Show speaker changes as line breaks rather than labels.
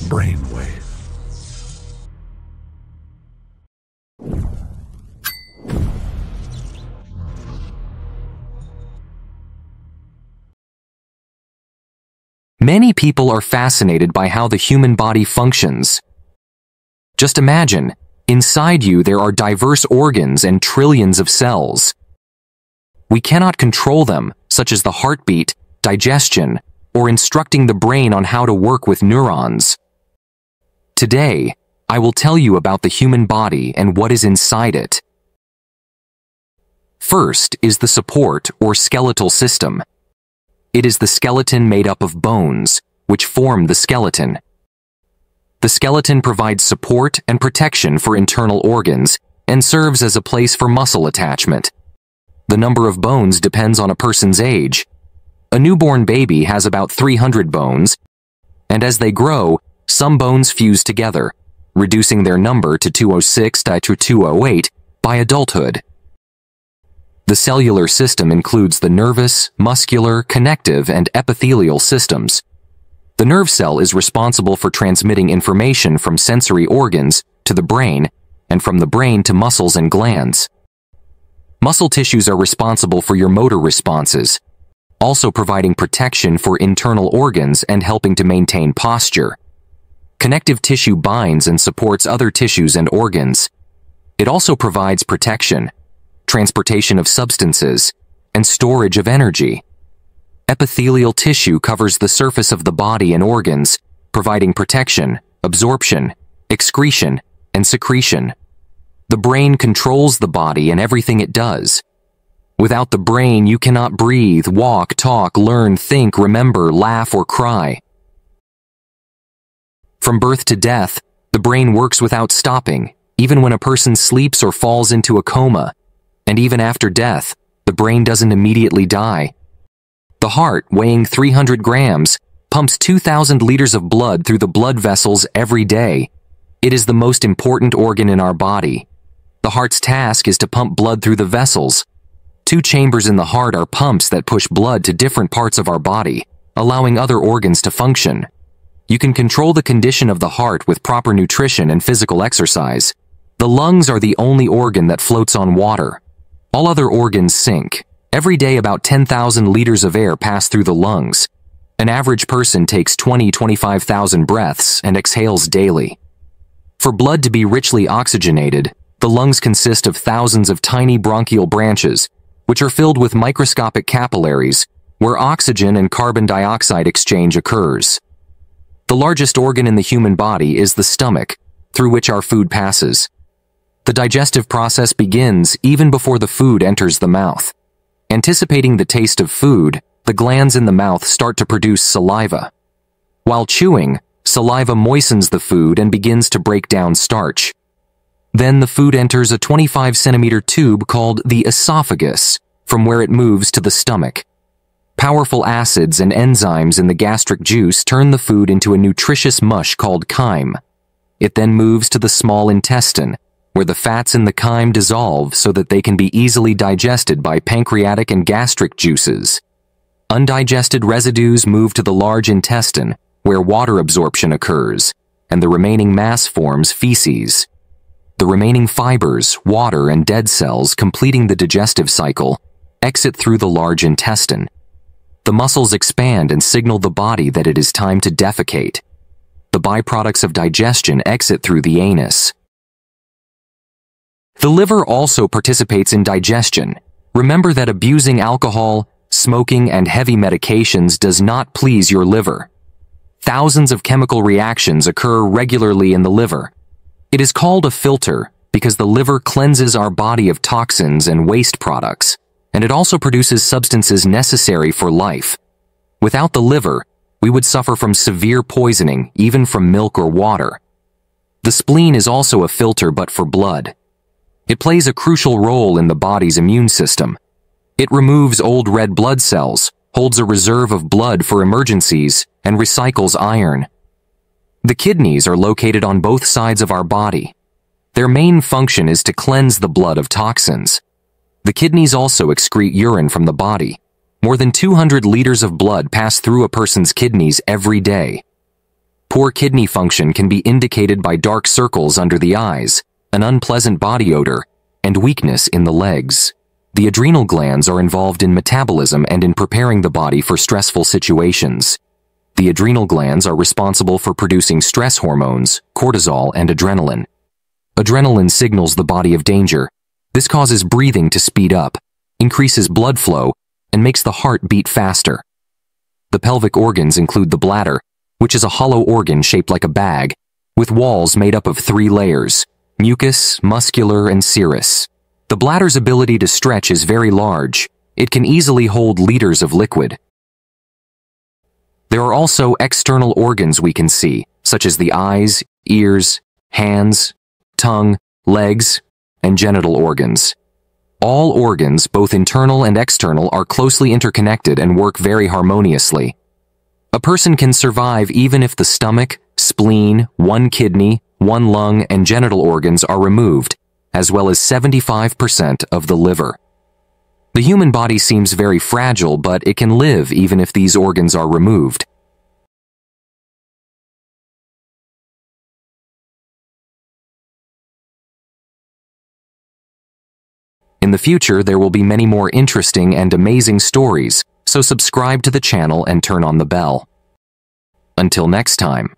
brainwave.
Many people are fascinated by how the human body functions. Just imagine, inside you there are diverse organs and trillions of cells. We cannot control them, such as the heartbeat, digestion, or instructing the brain on how to work with neurons. Today, I will tell you about the human body and what is inside it. First is the support or skeletal system. It is the skeleton made up of bones, which form the skeleton. The skeleton provides support and protection for internal organs and serves as a place for muscle attachment. The number of bones depends on a person's age. A newborn baby has about 300 bones, and as they grow, some bones fuse together, reducing their number to 206 to 208 by adulthood. The cellular system includes the nervous, muscular, connective, and epithelial systems. The nerve cell is responsible for transmitting information from sensory organs to the brain and from the brain to muscles and glands. Muscle tissues are responsible for your motor responses, also providing protection for internal organs and helping to maintain posture. Connective tissue binds and supports other tissues and organs. It also provides protection, transportation of substances, and storage of energy. Epithelial tissue covers the surface of the body and organs, providing protection, absorption, excretion, and secretion. The brain controls the body and everything it does. Without the brain, you cannot breathe, walk, talk, learn, think, remember, laugh, or cry. From birth to death, the brain works without stopping, even when a person sleeps or falls into a coma. And even after death, the brain doesn't immediately die. The heart, weighing 300 grams, pumps 2,000 liters of blood through the blood vessels every day. It is the most important organ in our body. The heart's task is to pump blood through the vessels. 2 chambers in the heart are pumps that push blood to different parts of our body, allowing other organs to function. You can control the condition of the heart with proper nutrition and physical exercise. The lungs are the only organ that floats on water. All other organs sink. Every day about 10,000 liters of air pass through the lungs. An average person takes 25,000 breaths and exhales daily. For blood to be richly oxygenated, the lungs consist of thousands of tiny bronchial branches, which are filled with microscopic capillaries, where oxygen and carbon dioxide exchange occurs. The largest organ in the human body is the stomach, through which our food passes. The digestive process begins even before the food enters the mouth. Anticipating the taste of food, the glands in the mouth start to produce saliva. While chewing, saliva moistens the food and begins to break down starch. Then the food enters a 25-centimeter tube called the esophagus, from where it moves to the stomach. Powerful acids and enzymes in the gastric juice turn the food into a nutritious mush called chyme. It then moves to the small intestine, where the fats in the chyme dissolve so that they can be easily digested by pancreatic and gastric juices. Undigested residues move to the large intestine, where water absorption occurs, and the remaining mass forms feces. The remaining fibers, water, and dead cells completing the digestive cycle exit through the large intestine. The muscles expand and signal the body that it is time to defecate. The byproducts of digestion exit through the anus. The liver also participates in digestion. Remember that abusing alcohol, smoking, and heavy medications does not please your liver. Thousands of chemical reactions occur regularly in the liver. It is called a filter because the liver cleanses our body of toxins and waste products, and it also produces substances necessary for life. Without the liver, we would suffer from severe poisoning, even from milk or water. The spleen is also a filter, but for blood. It plays a crucial role in the body's immune system. It removes old red blood cells, holds a reserve of blood for emergencies, and recycles iron. The kidneys are located on both sides of our body. Their main function is to cleanse the blood of toxins. The kidneys also excrete urine from the body. More than 200 liters of blood pass through a person's kidneys every day. Poor kidney function can be indicated by dark circles under the eyes, an unpleasant body odor, and weakness in the legs. The adrenal glands are involved in metabolism and in preparing the body for stressful situations. The adrenal glands are responsible for producing stress hormones, cortisol, and adrenaline. Adrenaline signals the body of danger. This causes breathing to speed up, increases blood flow, and makes the heart beat faster. The pelvic organs include the bladder, which is a hollow organ shaped like a bag, with walls made up of 3 layers: mucus, muscular, and serous. The bladder's ability to stretch is very large. It can easily hold liters of liquid. There are also external organs we can see, such as the eyes, ears, hands, tongue, legs, and genital organs. All organs, both internal and external, are closely interconnected and work very harmoniously. A person can survive even if the stomach, spleen, 1 kidney, 1 lung, and genital organs are removed, as well as 75% of the liver. The human body seems very fragile, but it can live even if these organs are removed. In the future, there will be many more interesting and amazing stories, so subscribe to the channel and turn on the bell. Until next time.